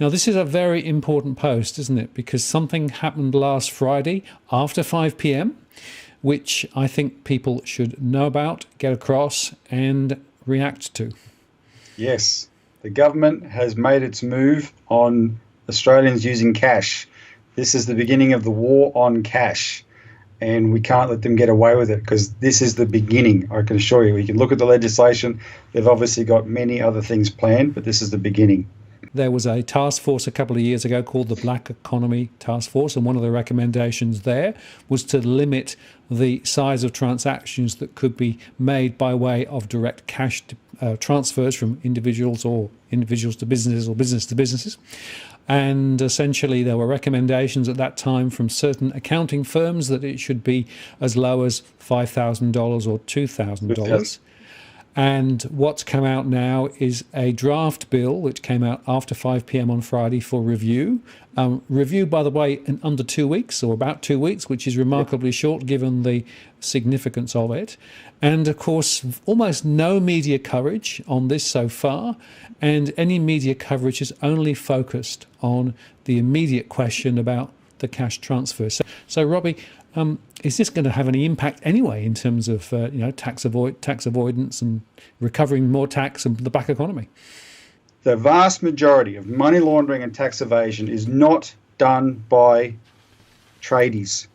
Now, this is a very important post, isn't it? Because something happened last Friday after 5 p.m, which I think people should know about, get across and react to. Yes, the government has made its move on Australians using cash. This is the beginning of the war on cash, and we can't let them get away with it, because this is the beginning, I can assure you. We can look at the legislation. They've obviously got many other things planned, but this is the beginning. There was a task force a couple of years ago called the Black Economy Task Force, and one of the recommendations there was to limit the size of transactions that could be made by way of direct cash transfers from individuals, or individuals to businesses, or business to businesses. And essentially there were recommendations at that time from certain accounting firms that it should be as low as $5,000 or $2,000. And what's come out now is a draft bill which came out after 5 p.m. on Friday for review. Review, by the way, in under 2 weeks, or about 2 weeks, which is remarkably short given the significance of it. And of course, almost no media coverage on this so far. And any media coverage is only focused on the immediate question about the cash transfer. So Robbie, is this going to have any impact anyway in terms of tax avoidance and recovering more tax and the black economy? The vast majority of money laundering and tax evasion is not done by tradies.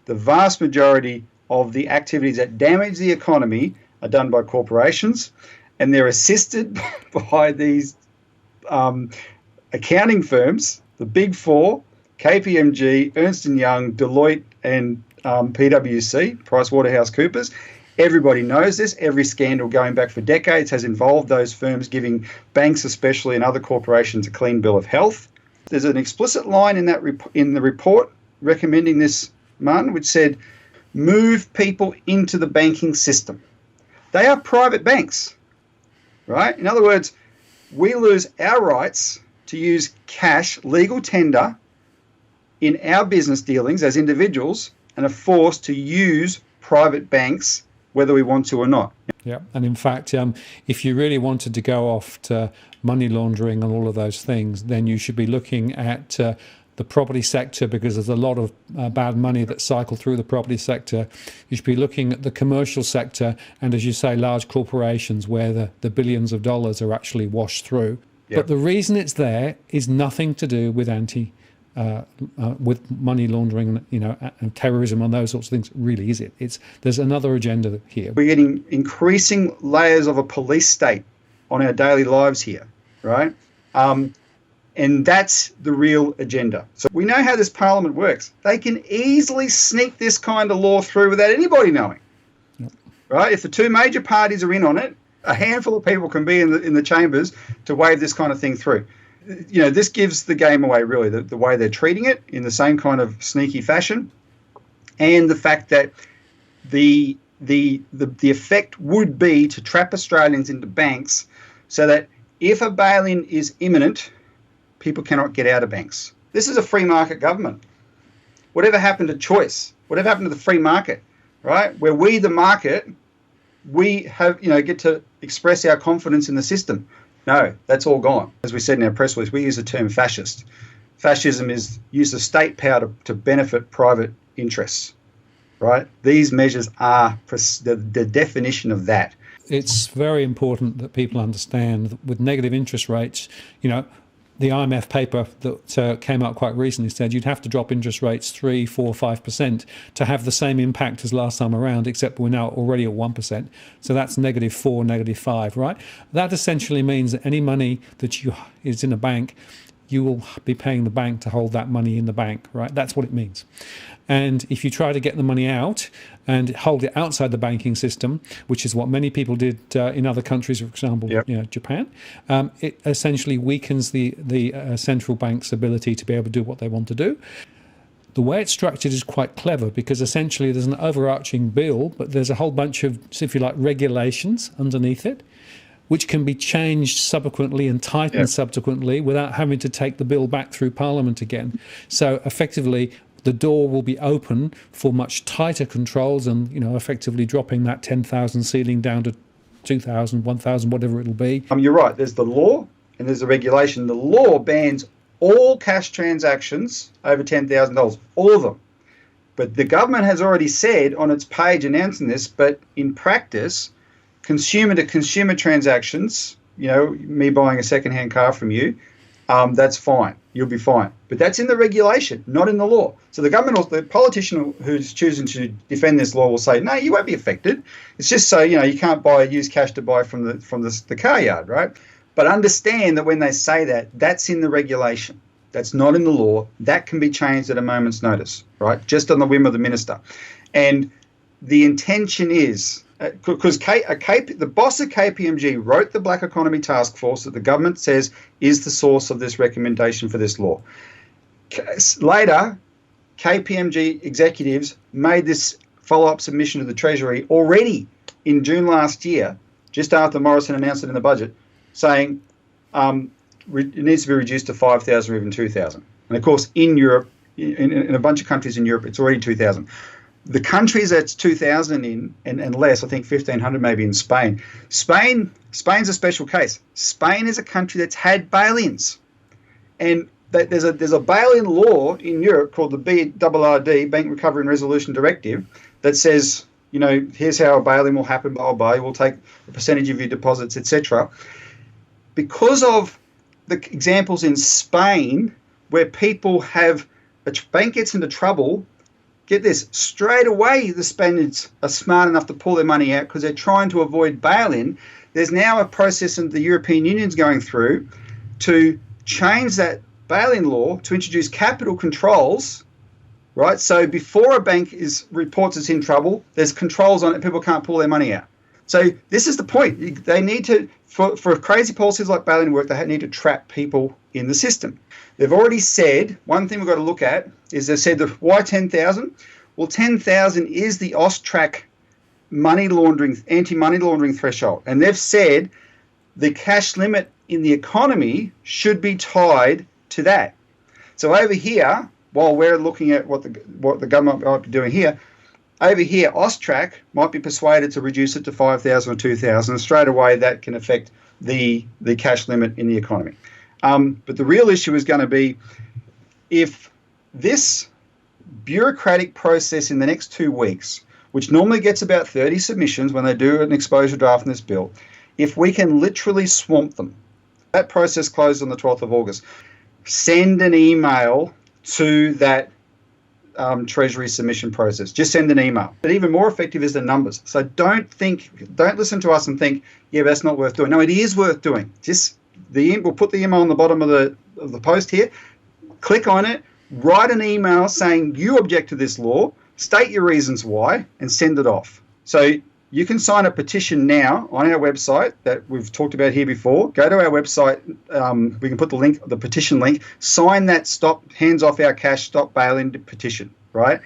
The vast majority of the activities that damage the economy are done by corporations, and they're assisted by these accounting firms, the Big Four, KPMG, Ernst & Young, Deloitte, and PwC, PricewaterhouseCoopers. Everybody knows this. Every scandal going back for decades has involved those firms, giving banks especially and other corporations a clean bill of health. There's an explicit line in that in the report recommending this, Martin, which said, move people into the banking system. They are private banks, right? In other words, we lose our rights to use cash, legal tender, in our business dealings as individuals, and are forced to use private banks whether we want to or not. Yeah, and in fact, if you really wanted to go off to money laundering and all of those things, then you should be looking at the property sector, because there's a lot of bad money that cycle through the property sector. You should be looking at the commercial sector and, as you say, large corporations where the billions of dollars are actually washed through. Yep. But the reason it's there is nothing to do with with money laundering, and terrorism and those sorts of things, really, is it? There's another agenda here. We're getting increasing layers of a police state on our daily lives here, right? And that's the real agenda. So we know how this parliament works. They can easily sneak this kind of law through without anybody knowing, yep. Right? If the two major parties are in on it, a handful of people can be in the chambers to wave this kind of thing through. This gives the game away, really, the way they're treating it in the same kind of sneaky fashion, and the fact that the effect would be to trap Australians into banks so that if a bail-in is imminent, people cannot get out of banks. This is a free market government. Whatever happened to choice? Whatever happened to the free market, right? Where we, the market, we have, get to express our confidence in the system. No, that's all gone. As we said in our press release, we use the term fascist. Fascism is use of state power to benefit private interests, right? These measures are the definition of that. It's very important that people understand that with negative interest rates, the IMF paper that came out quite recently said you'd have to drop interest rates 3, 4, 5% to have the same impact as last time around, except we're now already at 1%. So that's -4, -5, right? That essentially means that any money that is in a bank, you will be paying the bank to hold that money in the bank, right? That's what it means. And if you try to get the money out and hold it outside the banking system, which is what many people did in other countries, for example, yep. Japan, it essentially weakens the central bank's ability to be able to do what they want to do. The way it's structured is quite clever, because essentially there's an overarching bill, but there's a whole bunch of, if you like, regulations underneath it, which can be changed subsequently and tightened subsequently without having to take the bill back through Parliament again. So effectively, the door will be open for much tighter controls and, effectively dropping that 10,000 ceiling down to 2,000, 1,000, whatever it'll be. You're right. There's the law and there's the regulation. The law bans all cash transactions over $10,000, all of them. But the government has already said on its page announcing this, but in practice, consumer-to-consumer transactions, me buying a second-hand car from you, that's fine. You'll be fine. But that's in the regulation, not in the law. So the government, the politician who's choosing to defend this law will say, no, you won't be affected. It's just so, you can't use cash to buy from the car yard, right? But understand that when they say that, that's in the regulation. That's not in the law. That can be changed at a moment's notice, right? Just on the whim of the minister. And the intention is, because the boss of KPMG wrote the Black Economy Task Force that the government says is the source of this recommendation for this law. Later, KPMG executives made this follow-up submission to the Treasury already in June last year, just after Morrison announced it in the budget, saying it needs to be reduced to 5,000 or even 2,000. And of course, in Europe, in a bunch of countries in Europe, it's already 2,000. The countries that's 2,000 in and less, I think 1,500 maybe in Spain. Spain's a special case. Spain is a country that's had bail-ins. And there's a bail-in law in Europe called the BRRD, Bank Recovery and Resolution Directive, that says, here's how a bail-in will happen, blah, blah, blah. We'll take a percentage of your deposits, etc. Because of the examples in Spain where people a bank gets into trouble, get this, straight away the Spaniards are smart enough to pull their money out because they're trying to avoid bail-in. There's now a process that the European Union's going through to change that bail-in law to introduce capital controls, right? So before a bank reports it's in trouble, there's controls on it, people can't pull their money out. So this is the point. They need to, for crazy policies like bail-in work, they need to trap people in the system. They've already said, one thing we've got to look at is they said, why 10,000? Well, 10,000 is the AUSTRAC anti-money laundering threshold. And they've said the cash limit in the economy should be tied to that. So over here, while we're looking at what the government might be doing here, over here, AUSTRAC might be persuaded to reduce it to 5,000 or 2,000. Straight away, that can affect the cash limit in the economy. But the real issue is going to be if this bureaucratic process in the next 2 weeks, which normally gets about 30 submissions when they do an exposure draft in this bill, if we can literally swamp them, that process closed on the 12th of August, send an email to that Treasury submission process. Just send an email. But even more effective is the numbers. So don't listen to us and think, yeah, that's not worth doing. No, it is worth doing. We'll put the email on the bottom of the post here. Click on it, write an email saying you object to this law, state your reasons why, and send it off. So you can sign a petition now on our website that we've talked about here before. Go to our website. We can put the petition link. Sign that stop hands off our cash, stop bail-in petition, right?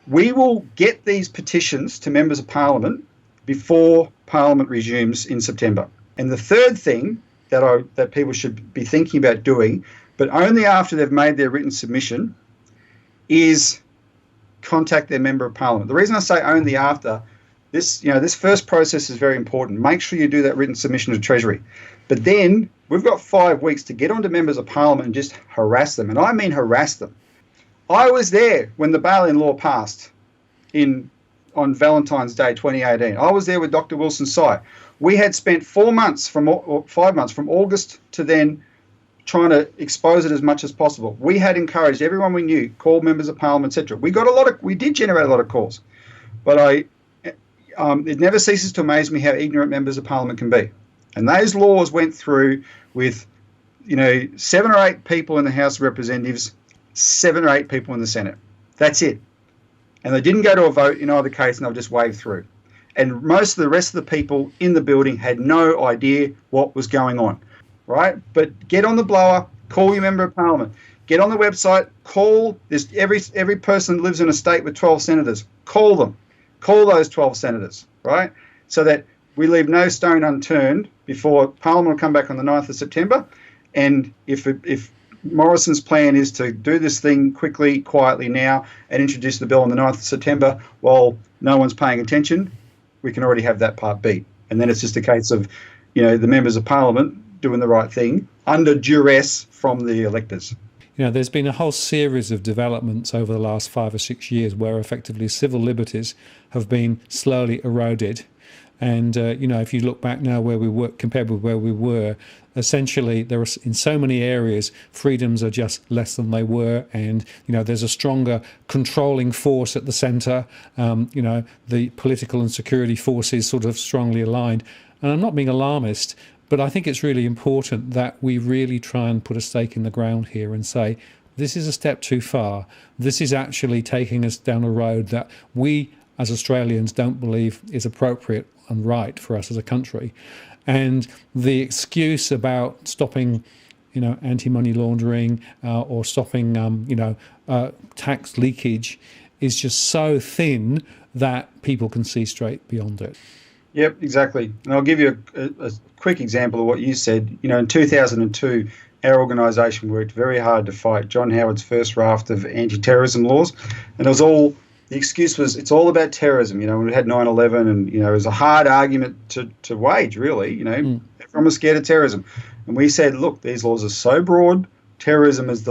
We will get these petitions to members of Parliament before Parliament resumes in September. And the third thing that people should be thinking about doing, but only after they've made their written submission, is contact their Member of Parliament. The reason I say only after, this first process is very important. Make sure you do that written submission to Treasury. But then we've got 5 weeks to get onto Members of Parliament and just harass them. And I mean harass them. I was there when the bail-in law passed on Valentine's Day 2018. I was there with Dr. Wilson Sy. We had spent 4 months or 5 months from August to then trying to expose it as much as possible. We had encouraged everyone we knew, called Members of Parliament, etc. We did generate a lot of calls. But it never ceases to amaze me how ignorant Members of Parliament can be. And those laws went through with, 7 or 8 people in the House of Representatives, 7 or 8 people in the Senate. That's it. And they didn't go to a vote in either case, and they'll just wave through. And most of the rest of the people in the building had no idea what was going on, right? But get on the blower, call your Member of Parliament. Get on the website, call every person that lives in a state with 12 senators. Call them. Call those 12 senators, right? So that we leave no stone unturned before Parliament will come back on the 9th of September. And if Morrison's plan is to do this thing quickly, quietly now and introduce the bill on the 9th of September while no one's paying attention, we can already have that part beat. And then it's just a case of, the Members of Parliament doing the right thing under duress from the electors. there's been a whole series of developments over the last 5 or 6 years where effectively civil liberties have been slowly eroded. And, if you look back now where we were compared with where we were, essentially there are, in so many areas, freedoms are just less than they were. And, there's a stronger controlling force at the centre. The political and security forces sort of strongly aligned. And I'm not being alarmist, but I think it's really important that we really try and put a stake in the ground here and say, this is a step too far. This is actually taking us down a road that we as Australians don't believe is appropriate and right for us as a country. And the excuse about stopping, anti-money laundering or stopping, tax leakage is just so thin that people can see straight beyond it. Yep, exactly. And I'll give you a quick example of what you said. In 2002, our organisation worked very hard to fight John Howard's first raft of anti-terrorism laws. And the excuse was, it's all about terrorism. When we had 9/11 and, it was a hard argument to wage, really. Everyone was scared of terrorism. And we said, look, these laws are so broad, terrorism is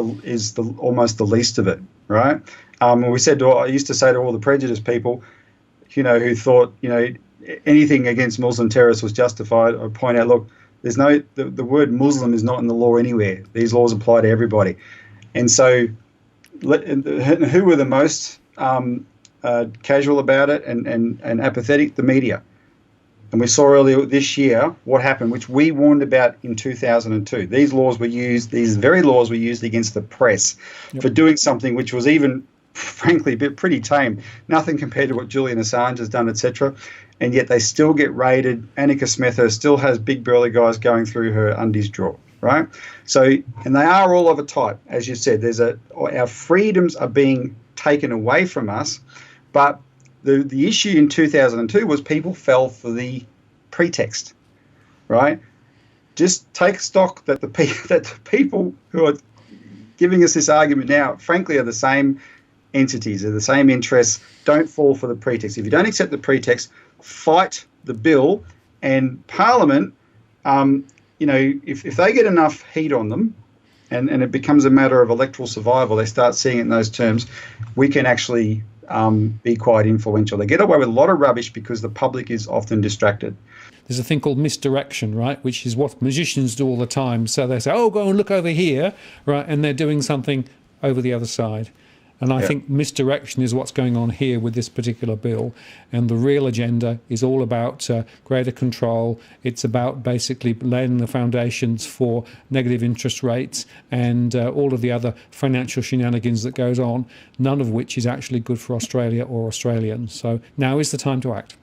almost the least of it, right? And we said, I used to say to all the prejudiced people, who thought, anything against Muslim terrorists was justified, I'd point out, look, there's the word Muslim is not in the law anywhere. These laws apply to everybody. And so who were the most casual about it and apathetic? The media. And we saw earlier this year what happened, which we warned about in 2002. These very laws were used against the press for doing something which was even, frankly, pretty tame. Nothing compared to what Julian Assange has done, etc. And yet they still get raided. Annika Smether still has big burly guys going through her undies drawer, right? So, and they are all of a type, as you said. Our freedoms are being taken away from us, but the issue in 2002 was people fell for the pretext, right? Just take stock that the people who are giving us this argument now, frankly, are the same entities, are the same interests. Don't fall for the pretext. If you don't accept the pretext, fight the bill. And Parliament, if they get enough heat on them, and it becomes a matter of electoral survival, they start seeing it in those terms, we can actually be quite influential. They get away with a lot of rubbish because the public is often distracted. There's a thing called misdirection, right, which is what magicians do all the time. So they say, oh, go and look over here, right, and they're doing something over the other side. And I think misdirection is what's going on here with this particular bill. And the real agenda is all about greater control. It's about basically laying the foundations for negative interest rates and all of the other financial shenanigans that goes on, none of which is actually good for Australia or Australians. So now is the time to act.